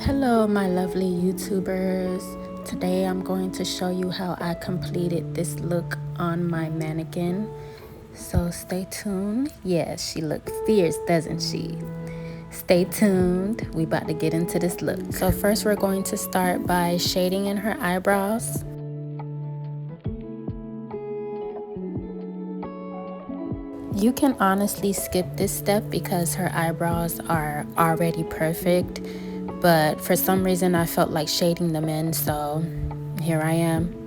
Hello my lovely YouTubers. Today I'm going to show you how I completed this look on my mannequin. So stay tuned. Yeah, she looks fierce, doesn't she? Stay tuned. We about to get into this look. So first we're going to start by shading in her eyebrows. You can honestly skip this step because her eyebrows are already perfect, but for some reason I felt like shading them in, so here I am.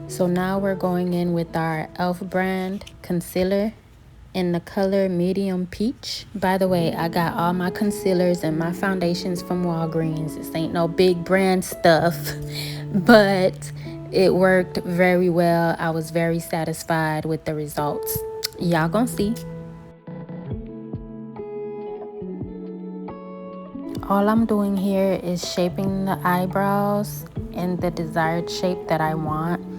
So now we're going in with our e.l.f. brand concealer in the color medium peach. By the way, I got all my concealers and my foundations from Walgreens. This ain't no big brand stuff, but it worked very well. I was very satisfied with the results. Y'all gonna see. All I'm doing here is shaping the eyebrows in the desired shape that I want.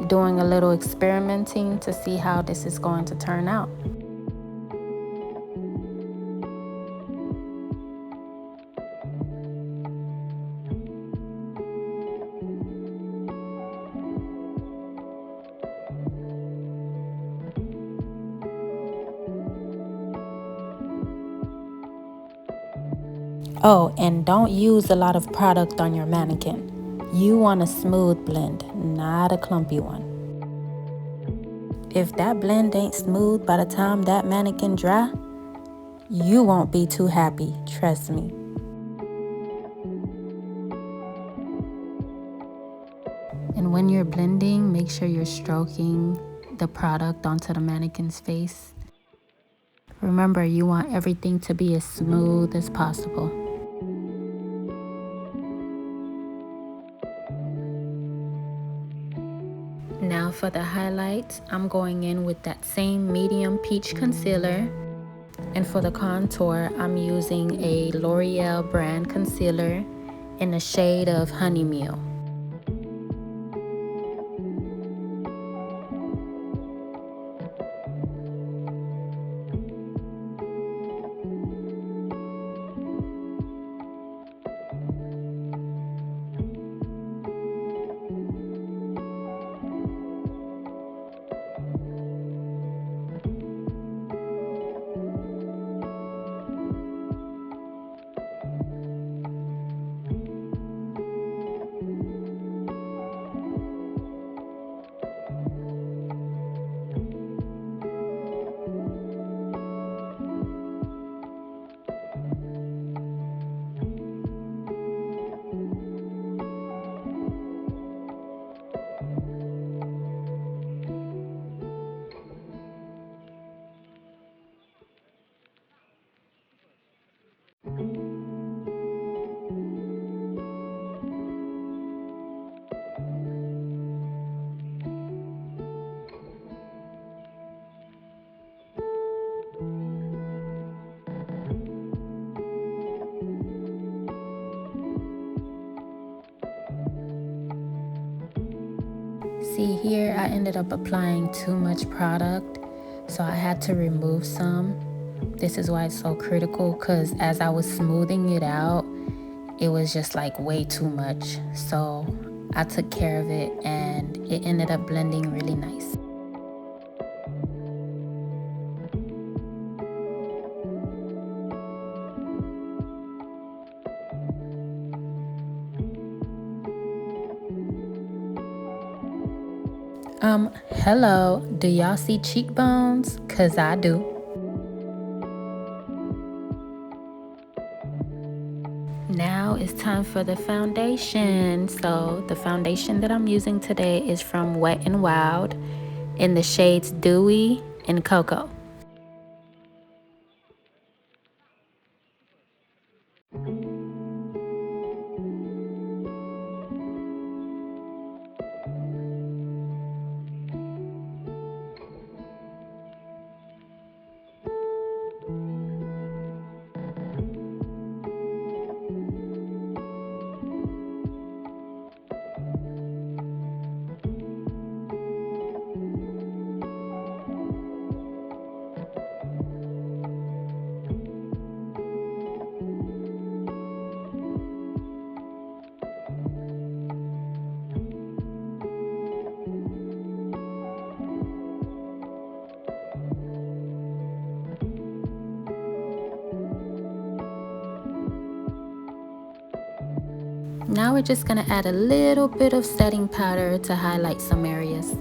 Doing a little experimenting to see how this is going to turn out. Oh, and don't use a lot of product on your mannequin. You want a smooth blend, not a clumpy one. If that blend ain't smooth by the time that mannequin dry, you won't be too happy, trust me. And when you're blending, make sure you're stroking the product onto the mannequin's face. Remember, you want everything to be as smooth as possible. Now for the highlights, I'm going in with that same medium peach concealer. And for the contour, I'm using a L'Oreal brand concealer in the shade of Honey Meal. See here, I ended up applying too much product, so I had to remove some. This is why it's so critical, because as I was smoothing it out, it was just like way too much. So I took care of it and it ended up blending really nice. Hello, do y'all see cheekbones? 'Cause I do. Now it's time for the foundation. So the foundation that I'm using today is from Wet n Wild in the shades Dewy and Cocoa. Now we're just gonna add a little bit of setting powder to highlight some areas.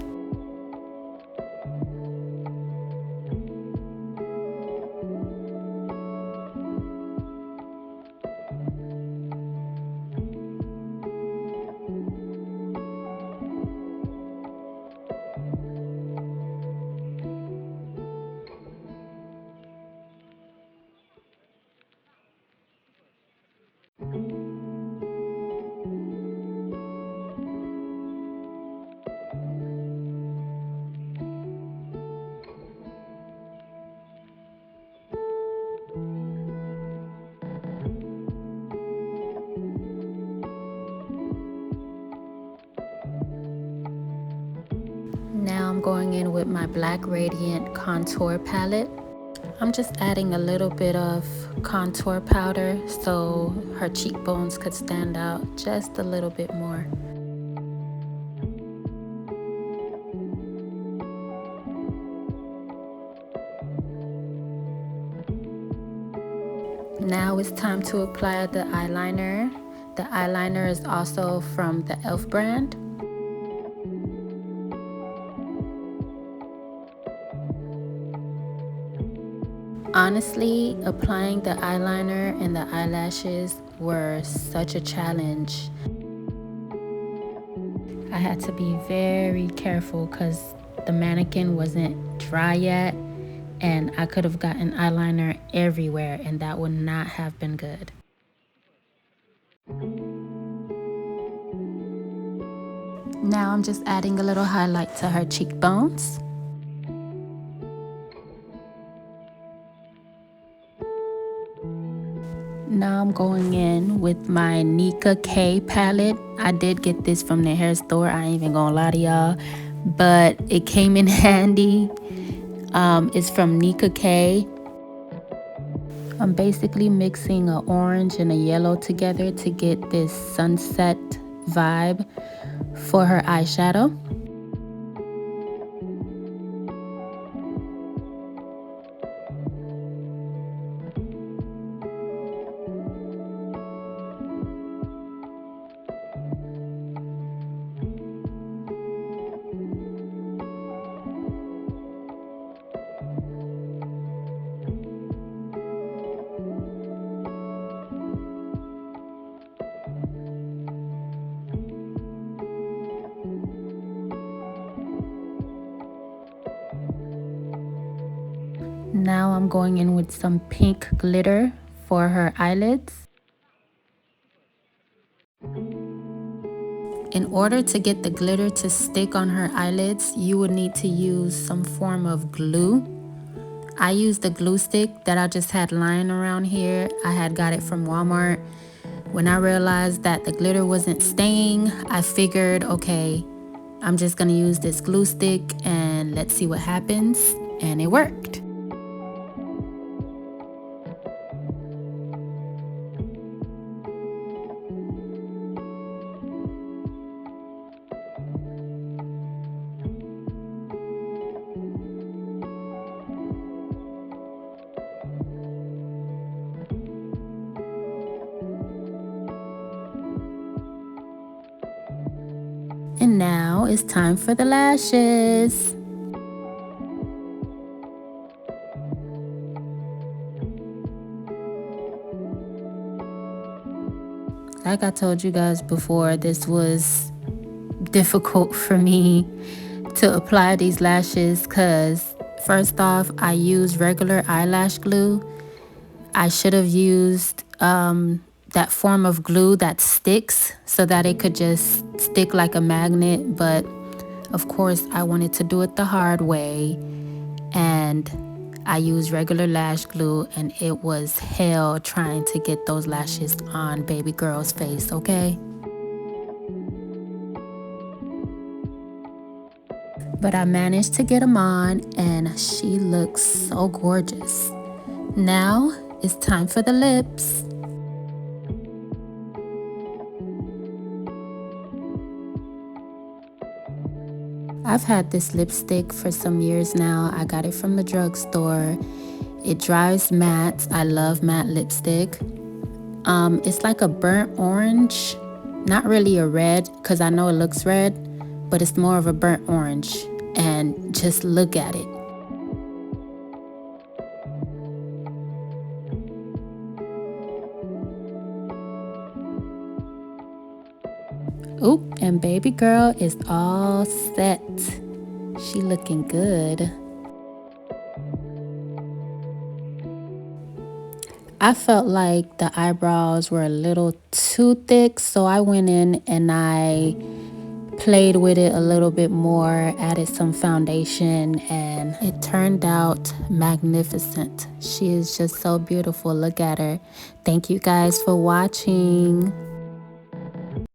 Now I'm going in with my Black Radiant Contour Palette. I'm just adding a little bit of contour powder so her cheekbones could stand out just a little bit more. Now it's time to apply the eyeliner. The eyeliner is also from the e.l.f. brand. Honestly, applying the eyeliner and the eyelashes were such a challenge. I had to be very careful because the mannequin wasn't dry yet, and I could have gotten eyeliner everywhere, and that would not have been good. Now I'm just adding a little highlight to her cheekbones. Now I'm going in with my Nika K palette. I did get this from the hair store, I ain't even gonna lie to y'all, but it came in handy. It's from Nika K. I'm basically mixing an orange and a yellow together to get this sunset vibe for her eyeshadow. Now I'm going in with some pink glitter for her eyelids. In order to get the glitter to stick on her eyelids, you would need to use some form of glue. I used the glue stick that I just had lying around here. I had got it from Walmart. When I realized that the glitter wasn't staying, I figured, okay, I'm just gonna use this glue stick and let's see what happens. And it worked. And now it's time for the lashes. Like I told you guys before, this was difficult for me to apply these lashes because first off, I used regular eyelash glue. I should have used that form of glue that sticks so that it could just stick like a magnet, but of course I wanted to do it the hard way and I used regular lash glue, and it was hell trying to get those lashes on baby girl's face, okay? But I managed to get them on and she looks so gorgeous. Now it's time for the lips. I've had this lipstick for some years now. I got it from the drugstore. It dries matte. I love matte lipstick. It's like a burnt orange Not really a red, because I know it looks red, but it's more of a burnt orange. And just look at it. Oop, and baby girl is all set. She looking good. I felt like the eyebrows were a little too thick, so I went in and I played with it a little bit more, added some foundation, and it turned out magnificent. She is just so beautiful. Look at her. Thank you guys for watching.